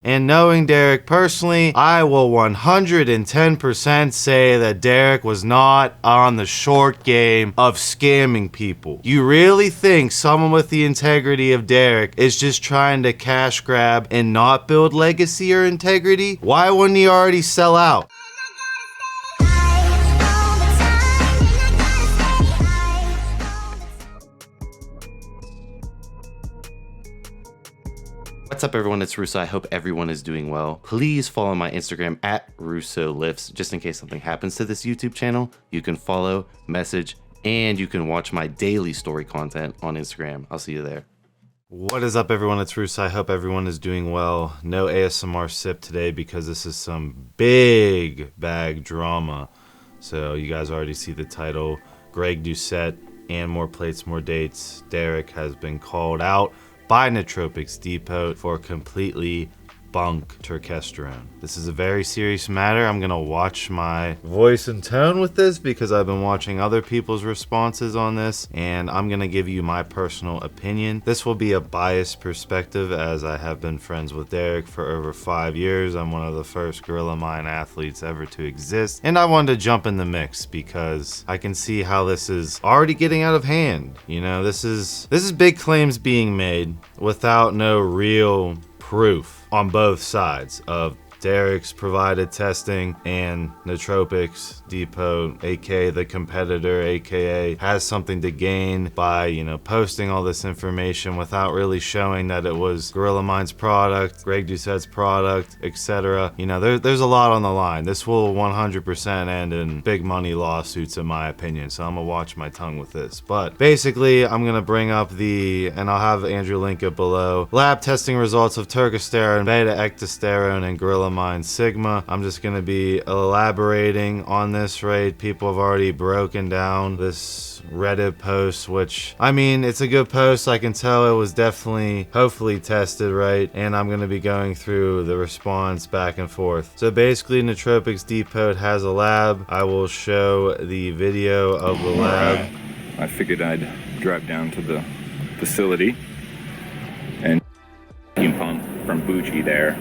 And knowing Derek personally, I will 110% say that Derek was not on the short game of scamming people. You really think someone with the integrity of Derek is just trying to cash grab and not build legacy or integrity? Why wouldn't he already sell out? What's up everyone, it's Russo. I hope everyone is doing well. Please follow my Instagram at Russo Lifts, just in case something happens to this YouTube channel. You can follow, message, and you can watch my daily story content on Instagram. I'll see you there. What is up everyone, it's Russo. I hope everyone is doing well. No ASMR sip today because this is some big bag drama. So you guys already see the title. Greg Doucette and More Plates, More Dates. Derek has been called out by Nootropics Depot for completely bunk Turkesterone. This is a very serious matter. I'm gonna watch my voice and tone with this because I've been watching other people's responses on this, and I'm gonna give you my personal opinion. This will be a biased perspective as I have been friends with Derek for over 5 years. I'm one of the first Gorilla Mind athletes ever to exist, and I wanted to jump in the mix because I can see how this is already getting out of hand. You know, this is big claims being made without no real proof on both sides of Derek's provided testing and Nootropics Depot, aka the competitor, aka has something to gain by, you know, posting all this information without really showing that it was Gorilla Mind's product, Greg Doucette's product, etc. You know, there's a lot on the line. This will 100% end in big money lawsuits in my opinion, so I'm gonna watch my tongue with this. But basically, I'm gonna bring up and I'll have Andrew link it below, lab testing results of Turkesterone, beta ecdysterone, and Gorilla Mind Sigma. I'm just going to be elaborating on this, right? People have already broken down this Reddit post, which, I mean, it's a good post. I can tell it was definitely, hopefully tested, right? And I'm going to be going through the response back and forth. So basically, Nootropics Depot has a lab. I will show the video of the lab. I figured I'd drive down to the facility and pump from Bucci there.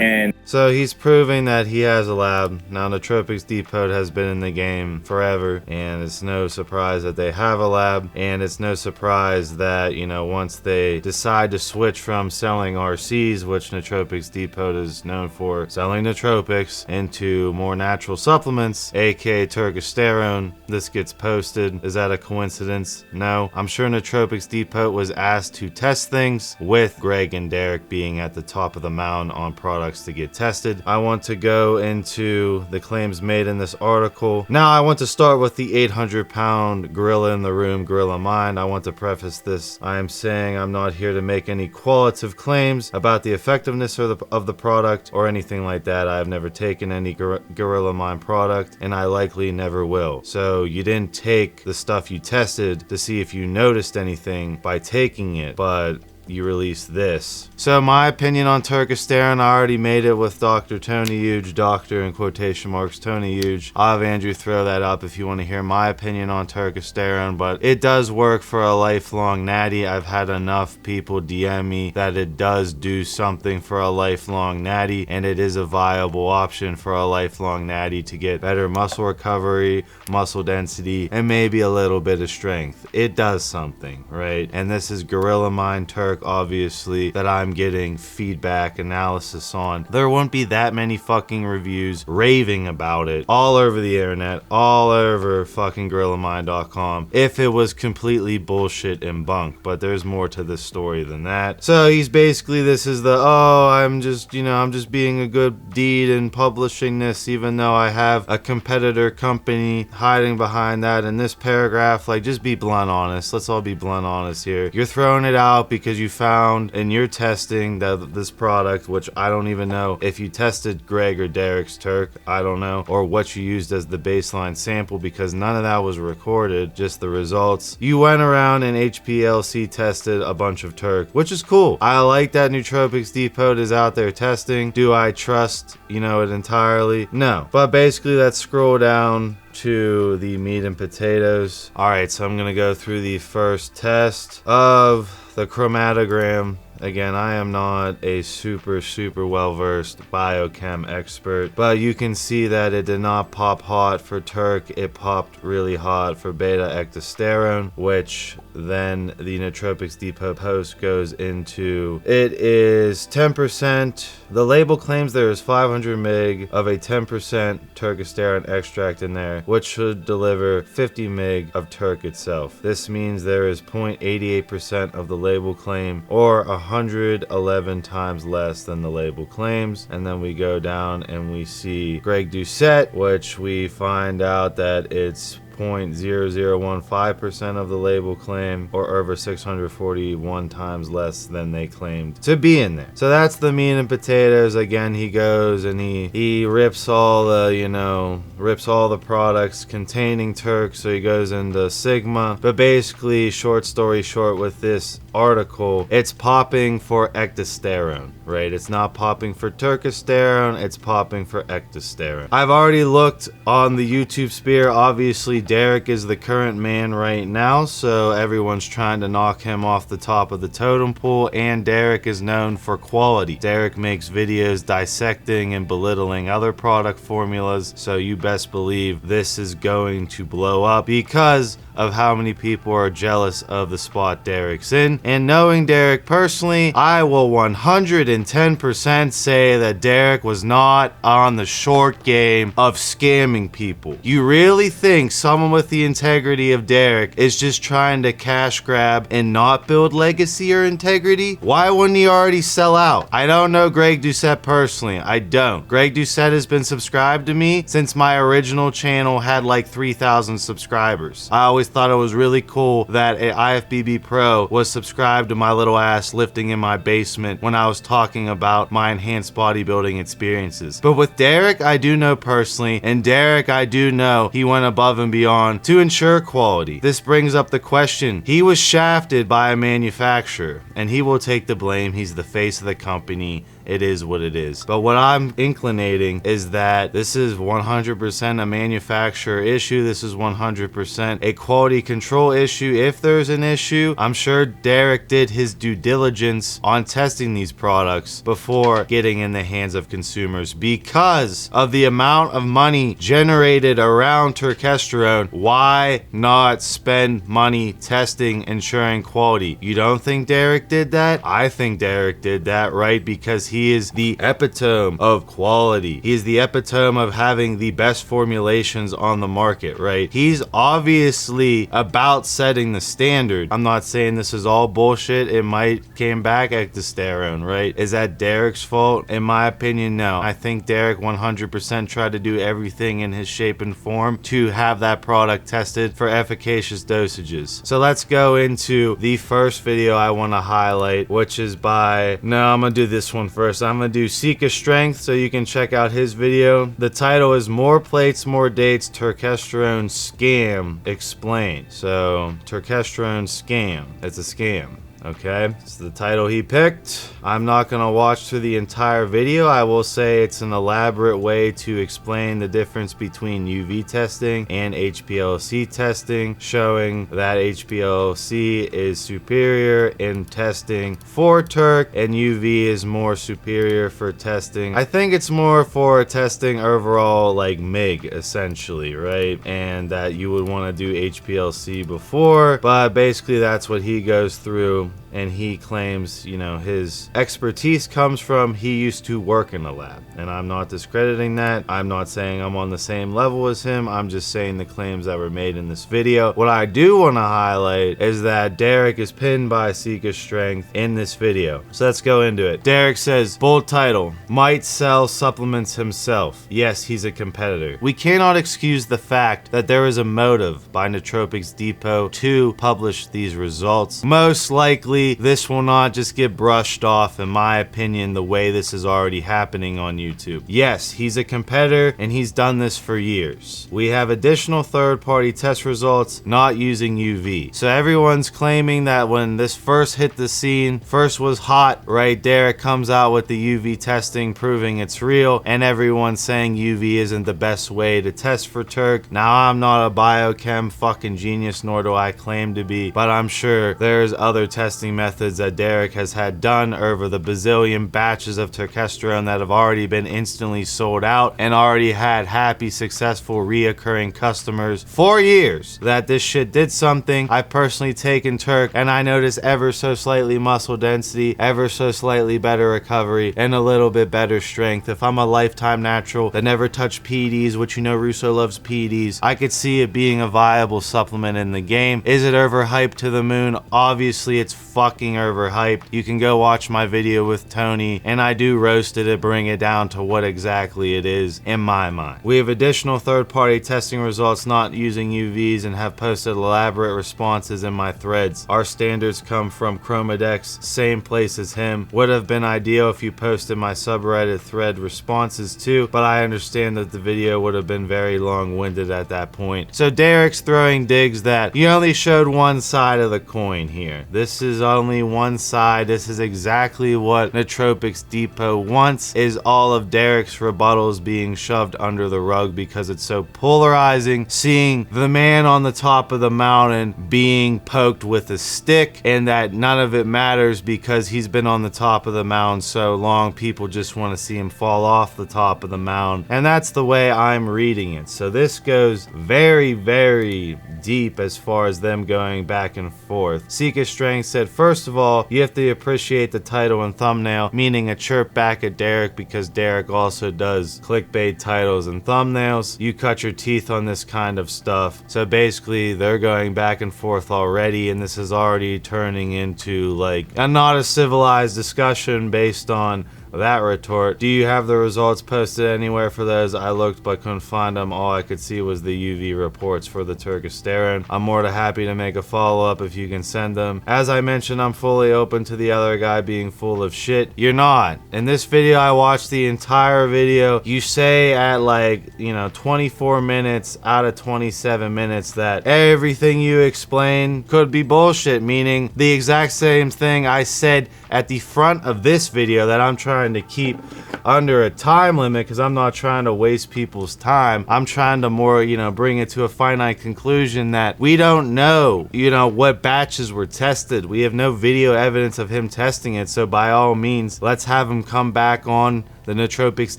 And so he's proving that he has a lab. Now Nootropics Depot has been in the game forever, and it's no surprise that they have a lab, and it's no surprise that, you know, once they decide to switch from selling RCs, which Nootropics Depot is known for selling nootropics, into more natural supplements, aka Turkesterone, this gets posted. Is that a coincidence? No. I'm sure Nootropics Depot was asked to test things, with Greg and Derek being at the top of the mountain on products to get tested. I want to go into the claims made in this article. Now I want to start with the 800-pound gorilla in the room, Gorilla Mind. I want to preface this. I am saying I'm not here to make any qualitative claims about the effectiveness of the product or anything like that. I have never taken any Gorilla Mind product, and I likely never will. So you didn't take the stuff you tested to see if you noticed anything by taking it, but you release this. So my opinion on Turkesterone, I already made it with Dr. Tony Huge, doctor in quotation marks, Tony Huge. I'll have Andrew throw that up if you want to hear my opinion on Turkesterone, but it does work for a lifelong natty. I've had enough people DM me that it does do something for a lifelong natty, and it is a viable option for a lifelong natty to get better muscle recovery, muscle density, and maybe a little bit of strength. It does something, right? And this is Gorilla Mind Turk, obviously, that I'm getting feedback analysis on. There won't be that many fucking reviews raving about it all over the internet, all over fucking GorillaMind.com if it was completely bullshit and bunk, but there's more to this story than that. So he's basically, this is the, oh, I'm just, you know, I'm just being a good deed in publishing this, even though I have a competitor company hiding behind that. In this paragraph, like, just be blunt honest. Let's all be blunt honest here. You're throwing it out because you found in your testing that this product, which I don't even know if you tested Greg or Derek's Turk, I don't know, or what you used as the baseline sample, because none of that was recorded, just the results. You went around and HPLC tested a bunch of Turk, which is cool. I like that Nootropics Depot is out there testing. Do I trust, you know, it entirely? No. But basically, let's scroll down to the meat and potatoes. All right, so I'm gonna go through the first test of the chromatogram Again, I am not a super well-versed biochem expert, but you can see that it did not pop hot for Turk. It popped really hot for beta ecdysterone, which then the Nootropics Depot post goes into. It is 10%. The label claims there is 500 mg of a 10% Turkesterone extract in there, which should deliver 50 mg of Turk itself. This means there is 0.88% of the label claim, or 111 times less than the label claims. And then we go down and we see Greg Doucette, which we find out that it's 0.0015% of the label claim, or over 641 times less than they claimed to be in there. So that's the meat and potatoes. Again, he goes and he rips all the, rips all the products containing Turk. So he goes into Sigma, but basically, short story short, with this article, it's popping for ecdysterone, right? It's not popping for Turkesterone, it's popping for ecdysterone. I've already looked on the YouTube sphere. Obviously, Derek is the current man right now, so everyone's trying to knock him off the top of the totem pole, and Derek is known for quality. Derek makes videos dissecting and belittling other product formulas, so you best believe this is going to blow up because of how many people are jealous of the spot Derek's in. And knowing Derek personally, I will 110% say that Derek was not on the short game of scamming people. You really think someone with the integrity of Derek is just trying to cash grab and not build legacy or integrity? Why wouldn't he already sell out? I don't know Greg Doucette personally. I don't. Greg Doucette has been subscribed to me since my original channel had like 3,000 subscribers. I always thought it was really cool that a IFBB Pro was subscribed to my little ass lifting in my basement when I was talking about my enhanced bodybuilding experiences. But with Derek, I do know personally, and Derek, I do know he went above and beyond to ensure quality. This brings up the question. He was shafted by a manufacturer, and he will take the blame. He's the face of the company. It is what it is. But what I'm inclinating is that this is 100% a manufacturer issue. This is 100% a quality control issue. If there's an issue, I'm sure Derek did his due diligence on testing these products before getting in the hands of consumers. Because of the amount of money generated around Turkesterone, why not spend money testing, ensuring quality? You don't think Derek did that? I think Derek did that, right? Because he is the epitome of quality. He is the epitome of having the best formulations on the market, right? He's obviously about setting the standard. I'm not saying this is all bullshit. It might came back ecdysterone, right? Is that Derek's fault? In my opinion, no. I think Derek 100% tried to do everything in his shape and form to have that product tested for efficacious dosages. So let's go into the first video I want to highlight, which is by, no, I'm gonna do this one first. I'm gonna do Sika Strength so you can check out his video. The title is More Plates, More Dates, Turkesterone Scam Explained. So Turkesterone Scam, it's a scam. Okay, it's the title he picked. I'm not gonna watch through the entire video. I will say it's an elaborate way to explain the difference between UV testing and HPLC testing, showing that HPLC is superior in testing for Turk and UV is more superior for testing. I think it's more for testing overall, like MIG essentially, right? And that you would want to do HPLC before, but basically that's what he goes through. And he claims, his expertise comes from he used to work in a lab. And I'm not discrediting that. I'm not saying I'm on the same level as him. I'm just saying the claims that were made in this video. What I do want to highlight is that Derek is pinned by Sika Strength in this video. So let's go into it. Derek says, bold title, might sell supplements himself. Yes, he's a competitor. We cannot excuse the fact that there is a motive by Nootropics Depot to publish these results. Most likely, this will not just get brushed off, in my opinion, the way this is already happening on YouTube. Yes, he's a competitor and he's done this for years. We have additional third-party test results not using UV. So everyone's claiming that when this first hit the scene, first was hot, right? Derek comes out with the UV testing proving it's real, and everyone's saying UV isn't the best way to test for Turk. Now, I'm not a biochem fucking genius, nor do I claim to be, but I'm sure there's other testing testing methods that Derek has had done over the bazillion batches of Turkesterone that have already been instantly sold out and already had happy, successful, reoccurring customers for years, that this shit did something. I've personally taken Turk and I noticed ever so slightly muscle density, ever so slightly better recovery, and a little bit better strength. If I'm a lifetime natural that never touched PEDs, which you know Russo loves PEDs, I could see it being a viable supplement in the game. Is it overhyped to the moon? Obviously it's fucking overhyped. You can go watch my video with Tony, and I do roast it and bring it down to what exactly it is in my mind. We have additional third-party testing results not using UVs and have posted elaborate responses in my threads. Our standards come from Chromadex, same place as him. Would have been ideal if you posted my subreddit thread responses too, but I understand that the video would have been very long-winded at that point. So Derek's throwing digs that you only showed one side of the coin here. This is only one side. This is exactly what Nootropics Depot wants, is all of Derek's rebuttals being shoved under the rug because it's so polarizing, seeing the man on the top of the mountain being poked with a stick, and that none of it matters because he's been on the top of the mountain so long, people just want to see him fall off the top of the mountain. And that's the way I'm reading it. So this goes very, very deep as far as them going back and forth. Seeker Strength said, first of all, you have to appreciate the title and thumbnail, meaning a chirp back at Derek because Derek also does clickbait titles and thumbnails. You cut your teeth on this kind of stuff. So basically they're going back and forth already, and this is already turning into like a not a civilized discussion based on that retort. Do you have the results posted anywhere for those? I looked but couldn't find them. All I could see was the UV reports for the Turkesterone. I'm more than happy to make a follow-up if you can send them. As I mentioned, I'm fully open to the other guy being full of shit. You're not. In this video, I watched the entire video. You say at like, 24 minutes out of 27 minutes that everything you explain could be bullshit, meaning the exact same thing I said at the front of this video that I'm trying to keep under a time limit because I'm not trying to waste people's time. I'm trying to more, bring it to a finite conclusion that we don't know, what batches were tested. We have no video evidence of him testing it. So by all means, let's have him come back on the Nootropics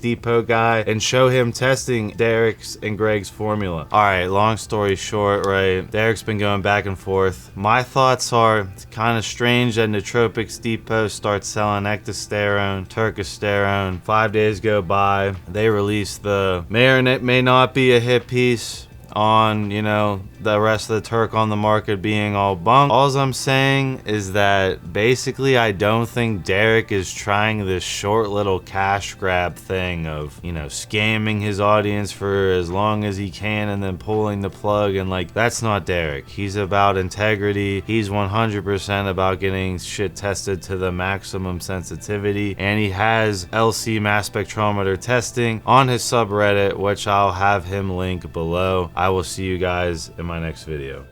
Depot guy and show him testing Derek's and Greg's formula. All right, long story short, right? Derek's been going back and forth. My thoughts are it's kind of strange that Nootropics Depot starts selling ecdysterone, Turkesterone. 5 days go by, they release the may not be a hit piece on, the rest of the Turk on the market being all bunk. All I'm saying is that basically I don't think Derek is trying this short little cash grab thing of, scamming his audience for as long as he can and then pulling the plug, and like, that's not Derek. He's about integrity. He's 100% about getting shit tested to the maximum sensitivity, and he has LC mass spectrometer testing on his subreddit, which I'll have him link below. I will see you guys in my next video.